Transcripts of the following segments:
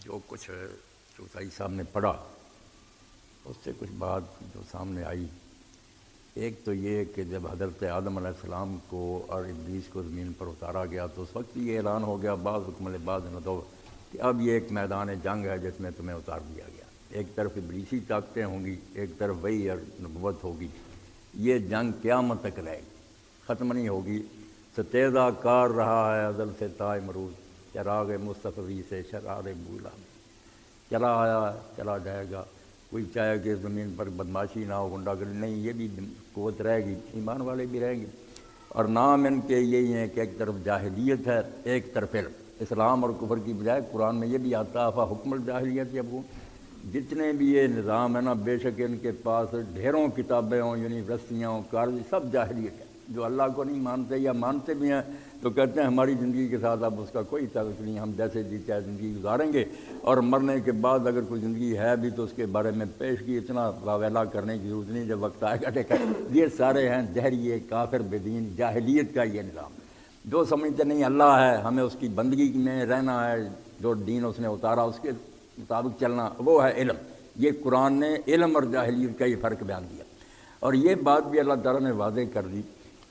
جو کچھ چوتھائی صاحب نے پڑھا اس سے کچھ بات جو سامنے آئی، ایک تو یہ کہ جب حضرت آدم علیہ السلام کو اور ابلیس کو زمین پر اتارا گیا تو اس وقت یہ اعلان ہو گیا بعض حکم بعض ندو کہ اب یہ ایک میدان جنگ ہے جس میں تمہیں اتار دیا گیا. ایک طرف ابلیسی طاقتیں ہوں گی، ایک طرف وحی اور نبوت ہوگی. یہ جنگ قیامت تک رہے گی، ختم نہیں ہوگی. ستیزہ کار رہا ہے ازل سے تا امروز، چراغ مصطفی سے شرار بولا، چلا آیا چلا جائے گا. کوئی چاہے کہ زمین پر بدماشی نہ ہو، غنڈہ گردی نہیں، یہ بھی قوت رہے گی، ایمان والے بھی رہیں گے. اور نام ان کے یہی ہیں کہ ایک طرف جاہلیت ہے، ایک طرف علم. اسلام اور کفر کی بجائے قرآن میں یہ بھی آتا ہے حکم الجاہلیت. اب جتنے بھی یہ نظام ہے نا، بے شک ان کے پاس ڈھیروں کتابیں ہوں، یونیورسٹیاں ہوں، کالج، سب جاہلیت ہے. جو اللہ کو نہیں مانتے یا مانتے بھی ہیں تو کہتے ہیں ہماری زندگی کے ساتھ اب اس کا کوئی تعلق نہیں، ہم جیسے جی چاہے زندگی گزاریں گے، اور مرنے کے بعد اگر کوئی زندگی ہے بھی تو اس کے بارے میں پیشگی اتنا واویلا کرنے کی ضرورت نہیں، جب وقت آئے گا ٹھیک ہے. یہ سارے ہیں جہریے کافر بدین جاہلیت کا یہ نظام. جو سمجھتے نہیں اللہ ہے، ہمیں اس کی بندگی میں رہنا ہے، جو دین اس نے اتارا اس کے مطابق چلنا، وہ ہے علم. یہ قرآن نے علم اور جاہلیت کا یہ فرق بیان دیا. اور یہ بات بھی اللہ تعالیٰ نے واضح کر دی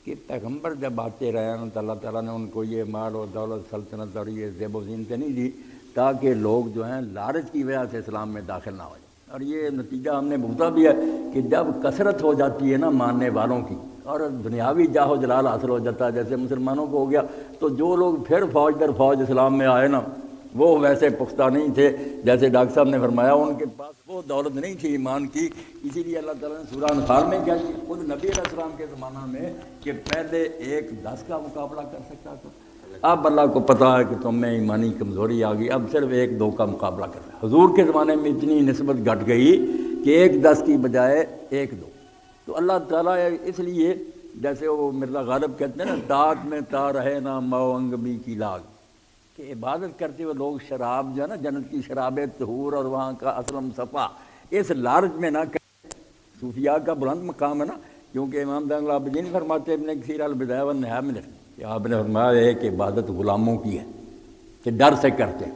کہ پیغمبر جب آتے رہے ہیں تو اللہ تعالیٰ نے ان کو یہ مال و دولت، سلطنت اور یہ زیب و زینتیں نہیں دی تاکہ لوگ جو ہیں لالچ کی وجہ سے اسلام میں داخل نہ ہو جائیں. اور یہ نتیجہ ہم نے بھگتا بھی ہے کہ جب کثرت ہو جاتی ہے نا ماننے والوں کی اور دنیاوی جاہ و جلال حاصل ہو جاتا ہے جیسے مسلمانوں کو ہو گیا، تو جو لوگ پھر فوج در فوج اسلام میں آئے نا وہ ویسے پختہ نہیں تھے. جیسے ڈاکٹر صاحب نے فرمایا ان کے پاس وہ دولت نہیں تھی ایمان کی، اسی لیے اللہ تعالیٰ نے سورہ انفال میں کیا کیا، خود نبی علیہ السلام کے زمانہ میں کہ پہلے 1-10 کا مقابلہ کر سکتا تھا. اب اللہ کو پتہ ہے کہ تم میں ایمانی کمزوری آ گئی، اب صرف 1-2 کا مقابلہ کر رہا ہے. حضور کے زمانے میں اتنی نسبت گھٹ گئی کہ 1-10 کی بجائے 1-2. تو اللہ تعالیٰ اس لیے جیسے وہ مرزا غالب کہتے ہیں نا، دانت میں تا رہے نا مو انگمی کی لاگ، کہ عبادت کرتے ہوئے لوگ شراب جو ہے نا جنت کی شراب طہور اور وہاں کا اسلم صفا، اس لالچ میں نہ کریں. صوفیاء کا بلند مقام ہے نا، کیونکہ امام زین العابدین فرماتے ابن کثیر البدایہ والنہایہ میں کہ آپ نے فرمایا ہے کہ عبادت غلاموں کی ہے کہ ڈر سے کرتے ہیں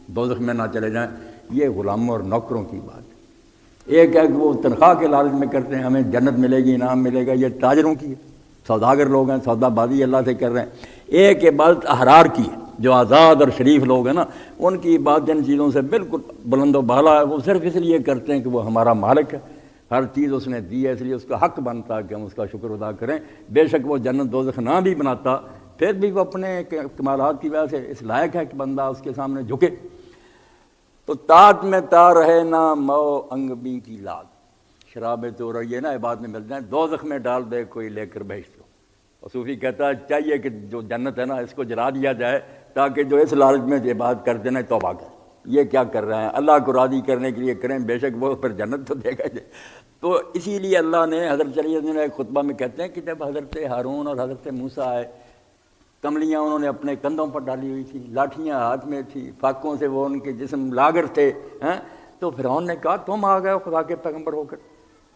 دوزخ میں نہ چلے جائیں. یہ غلاموں اور نوکروں کی بات ہے. ایک ہے کہ وہ تنخواہ کے لالچ میں کرتے ہیں ہمیں جنت ملے گی، انعام ملے گا، یہ تاجروں کی ہے، سوداگر لوگ ہیں، سودا بازی اللہ سے کر رہے ہیں. ایک عبادت احرار کی ہے، جو آزاد اور شریف لوگ ہیں نا ان کی عبادت ان چیزوں سے بالکل بلند و بالا ہے. وہ صرف اس لیے کرتے ہیں کہ وہ ہمارا مالک ہے، ہر چیز اس نے دی ہے، اس لیے اس کا حق بنتا ہے کہ ہم اس کا شکر ادا کریں. بے شک وہ جنت دوزخ نہ بھی بناتا پھر بھی وہ اپنے کمالات کی وجہ سے اس لائق ہے کہ بندہ اس کے سامنے جھکے. تو تات میں تا رہے نا مو انگبی کی لاگ، شراب تو رہی ہے نا عبادت میں مل جائیں، دوزخ میں ڈال دے کوئی لے کر بہشت کو. اور صوفی کہتا ہے چاہیے کہ جو جنت ہے نا اس کو جلا دیا جائے تاکہ جو اس لالچ میں عبادت کرتے نا توبہ کریں. یہ کیا کر رہے ہیں، اللہ کو راضی کرنے کے لیے کریں، بے شک وہ پھر جنت تو دے گا. تو اسی لیے اللہ نے حضرت علی نے ایک خطبہ میں کہتے ہیں کہ جب حضرت ہارون اور حضرت موسیٰ آئے، کملیاں انہوں نے اپنے کندھوں پر ڈالی ہوئی تھی، لاٹھیاں ہاتھ میں تھی، فاقوں سے وہ ان کے جسم لاگر تھے. تو فرعون نے کہا تم آ گئے ہو خدا کے پیغمبر ہو کر،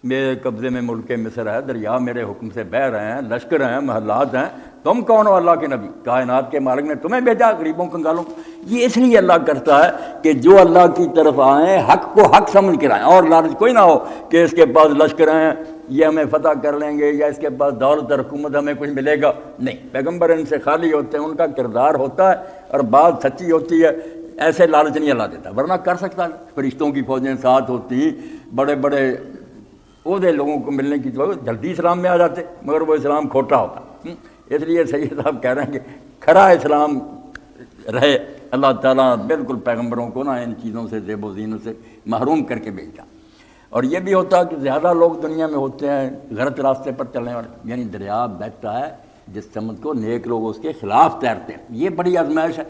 میرے قبضے میں ملک مصر ہے، دریا میرے حکم سے بہہ رہے ہیں، لشکر ہیں، محلات ہیں، تم کون ہو اللہ کے نبی، کائنات کے مالک نے تمہیں بھیجا غریبوں کنگالوں. یہ اس لیے اللہ کرتا ہے کہ جو اللہ کی طرف آئیں حق کو حق سمجھ کر آئیں، اور لالچ کوئی نہ ہو کہ اس کے پاس لشکر ہیں یہ ہمیں فتح کر لیں گے یا اس کے پاس دولت اور حکومت ہمیں کچھ ملے گا. نہیں، پیغمبر ان سے خالی ہوتے ہیں، ان کا کردار ہوتا ہے اور بات سچی ہوتی ہے. ایسے لالچ نہیں اللہ دیتا، ورنہ کر سکتا. فرشتوں کی فوجیں ساتھ ہوتی، بڑے بڑے عہدے لوگوں کو ملنے کی تو جلدی اسلام میں آ جاتے، مگر وہ اسلام کھوٹا ہوتا. اس لیے سید صاحب کہہ رہے ہیں کہ کھرا اسلام رہے. اللہ تعالیٰ بالکل پیغمبروں کو نا ان چیزوں سے زیب و زینت سے محروم کر کے بھیجا. اور یہ بھی ہوتا ہے کہ زیادہ لوگ دنیا میں ہوتے ہیں غلط راستے پر چلنے والے، یعنی دریا بہتا ہے جس سمت کو نیک لوگ اس کے خلاف تیرتے ہیں. یہ بڑی آزمائش ہے.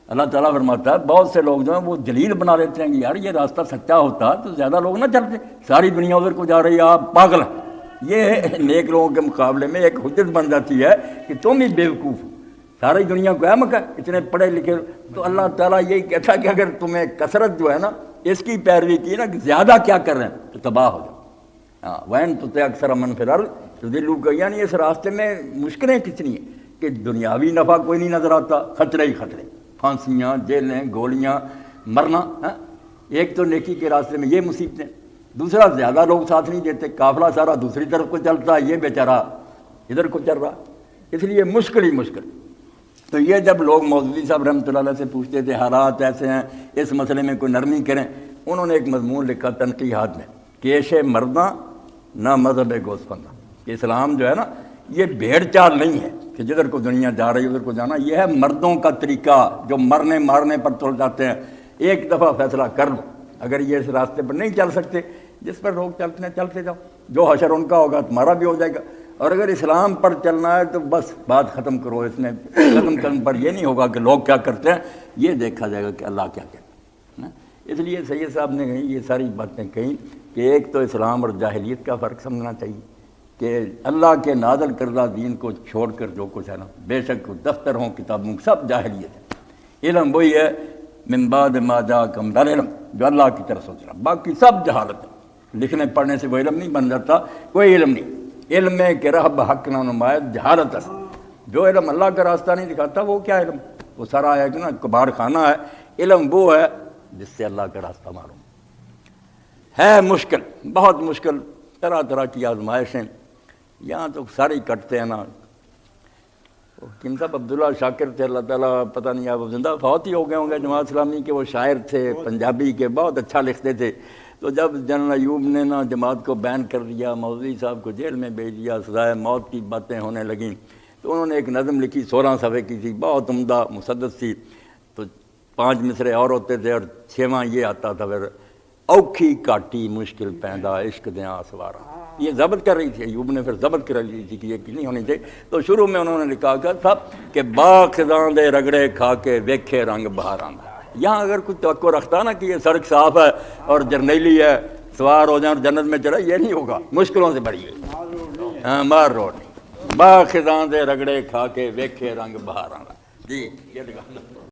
اللہ تعالیٰ فرماتا ہے بہت سے لوگ جو ہیں وہ دلیل بنا لیتے ہیں کہ یار یہ راستہ سچا ہوتا تو زیادہ لوگ نہ چلتے، ساری دنیا ادھر کو جا رہی ہے، آپ پاگل ہیں. یہ نیک لوگوں کے مقابلے میں ایک حجت بن جاتی ہے کہ تم ہی بیوقوف ہو، ساری دنیا کو احمق ہے، اتنے پڑھے لکھے. تو اللہ تعالیٰ یہی کہتا ہے کہ اگر تمہیں کثرت جو ہے نا اس کی پیروی کی نا کہ زیادہ کیا کر رہے ہیں تو تباہ ہو جاؤ. وین تو اکثر امن فی الارض تضلوا کا، یعنی اس راستے میں مشکلیں کتنی ہیں کہ دنیاوی نفع کوئی نہیں نظر آتا، خطرے ہی خطرے، پھانسیاں، جیلیں، گولیاں، مرنا ہاں؟ ایک تو نیکی کے راستے میں یہ مصیبتیں، دوسرا زیادہ لوگ ساتھ نہیں دیتے، قافلہ سارا دوسری طرف کو چلتا ہے، یہ بیچارہ ادھر کو چل رہا، اس لیے مشکل ہی مشکل۔ تو یہ جب لوگ مولوی صاحب رحمۃ اللہ علیہ سے پوچھتے تھے حالات ایسے ہیں، اس مسئلے میں کوئی نرمی کریں، انہوں نے ایک مضمون لکھا تنقیحات میں، کیش مرداں نہ مذہب گوسفنداں، کہ اسلام جو ہے نا یہ بھیڑ چال نہیں ہے کہ جدھر کو دنیا جا رہی ہے ادھر کو جانا، یہ ہے مردوں کا طریقہ جو مرنے مارنے پر تل جاتے ہیں۔ ایک دفعہ فیصلہ کر لو، اگر یہ اس راستے پر نہیں چل سکتے، جس پر لوگ چلتے ہیں چلتے جاؤ، جو حشر ان کا ہوگا تمہارا بھی ہو جائے گا، اور اگر اسلام پر چلنا ہے تو بس بات ختم کرو، اس میں قدم قدم پر یہ نہیں ہوگا کہ لوگ کیا کرتے ہیں، یہ دیکھا جائے گا کہ اللہ کیا کہتا ہے۔ اس لیے سید صاحب نے یہ ساری باتیں کہیں کہ ایک تو اسلام اور جاہلیت کا فرق سمجھنا چاہیے کہ اللہ کے نازل کردہ دین کو چھوڑ کر جو کچھ ہے نا، بے شک دفتر ہوں کتابوں سب جاہلیت ہے، علم وہی ہے من بعد ما جاءکم العلم جو اللہ کی طرف سوچ رہا، باقی سب جہالت ہے، لکھنے پڑھنے سے وہ علم نہیں بن جاتا، کوئی علم نہیں، علم میں کہ رہب حق نہ نمایت جہالت ہے، جو علم اللہ کا راستہ نہیں دکھاتا وہ کیا علم، وہ سارا ہے کہ نا کباڑ خانہ ہے، علم وہ ہے جس سے اللہ کا راستہ معلوم ہے۔ مشکل، بہت مشکل، طرح طرح کی آزمائشیں، یہاں تو سارے کٹتے ہیں نا۔ حکیم صاحب عبداللہ شاکر تھے، اللہ تعالیٰ پتہ نہیں آپ زندہ فوت ہی ہو گئے ہوں گے، جماعت اسلامی کے وہ شاعر تھے پنجابی کے، بہت اچھا لکھتے تھے۔ تو جب جنرل ایوب نے نا جماعت کو بین کر دیا، مولوی صاحب کو جیل میں بھیج دیا، سزائے موت کی باتیں ہونے لگیں، تو انہوں نے ایک نظم لکھی 16 صفحے کی تھی، بہت عمدہ مسدس تھی، تو 5 مصرے اور ہوتے تھے اور 6واں یہ آتا تھا پھر، اوکھی کاٹی مشکل پیدا عشق دیاں سوارا، یہ ضبط کر رہی تھی ایوب نے، پھر ضبط کر لی تھی کہ یہ نہیں ہونی چاہیے، تو شروع میں انہوں نے لکھا تھا کہ باغ خزاں دے رگڑے کھا کے ویکھے رنگ بہاراں دا۔ یہاں اگر کوئی توقع رکھتا نا کہ یہ سڑک صاف ہے اور جرنیلی ہے، سوار ہو جائیں اور جنت میں چڑھا، یہ نہیں ہوگا، مشکلوں سے بڑی ہے، مار روڈ نہیں، باغ خزاں دے رگڑے کھا کے ویکھے رنگ بہاراں دا۔ جی یہ لکھا